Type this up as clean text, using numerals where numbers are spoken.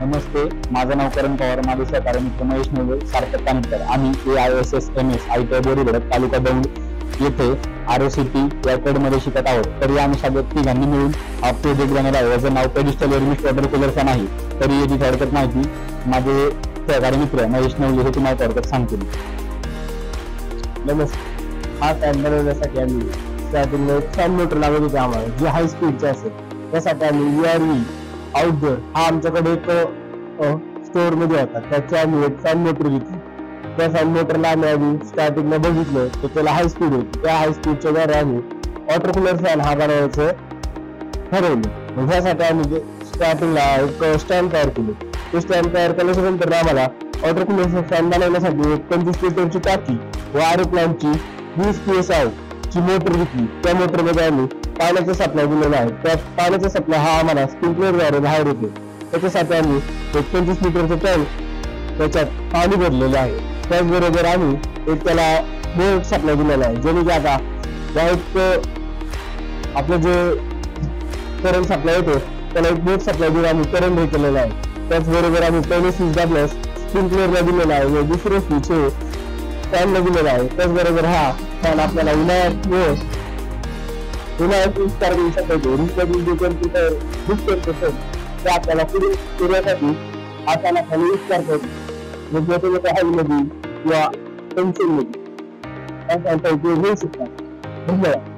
नमस्ते, माझं नाव करण पवार, माझे सहकारी मित्र महेश नवले, सार्थक कानिटकर. आम्ही AISS-MS ITI बोरीगडक तालुका दौंड येथे ROCT या ट्रेडमध्ये शिकत आहोत. तरी आम्ही सगळे तिघांनी मिळून हा प्रोजेक्ट बनवला आहे. याचं नाव पेडिस्टल एअरमिस्ट वॉटर कूलर फॅन आहे. तरी याची थोडक्यात माहिती माझे सहकारी मित्र महेश नवले हे तुम्हाला थोडक्यात सांगतील. नमस्ते. हा फॅन बनवण्यासाठी आम्ही स्टार्टिंगला एक फॅन मोटर लागत होते आम्हाला, जे हाय स्पीडचे असेल. त्यासाठी आम्ही URV आउटडोर हा आमच्याकडे एक स्टोअर मध्ये होता, त्याची आम्ही एक फॅन मोटर घेतली. त्या फॅन मोटरला आम्ही स्टार्टिंगला बघितलं तर त्याला हाय स्पीड होती. त्या हाय स्पीडच्या द्वारे आम्ही वॉटर कूलर फॅन हा बनवायचं ठरवलं. ह्यासाठी आम्ही स्टार्टिंगला एक स्टँड तयार केले. ते स्टँड तयार केल्याच्या नंतर आम्हाला वॉटर कूलर फॅन बनवण्यासाठी एक 25 लिटरची टाकी व AeroPlantची 20 PSI ची मोटर घेतली. त्या मोटरमध्ये आम्ही पाण्याचा सप्लाय दिलेला आहे. त्या पाण्याचा सप्लाय हा आम्हाला स्प्रिंकलरद्वारे बाहेर येतो. त्याच्यासाठी आम्ही एक 25 लिटरचं टँक त्याच्यात पाणी भरलेलं आहे. त्याचबरोबर आम्ही एक त्याला बोर्ड सप्लाय दिलेला आहे, जेणे की आता एक आपलं जे करंट सप्लाय येतो त्याला एक बोर्ड सप्लाय देऊन आम्ही करंट हे केलेला आहे. त्याचबरोबर आम्ही पहिले स्विच दाबल्यास स्प्रिंकलरला दिलेला आहे व दुसरे स्विच हे फॅनला दिलेला आहे. त्याचबरोबर हा फॅन आपल्याला उन्हाळ्यात ते आपल्याला पुढे फिरण्यासाठी हाताला खाली यूज करतात. मोठे मोठे हाईमध्ये किंवा पेन्सिल मध्ये उपयोग होऊ शकतात. धन्यवाद.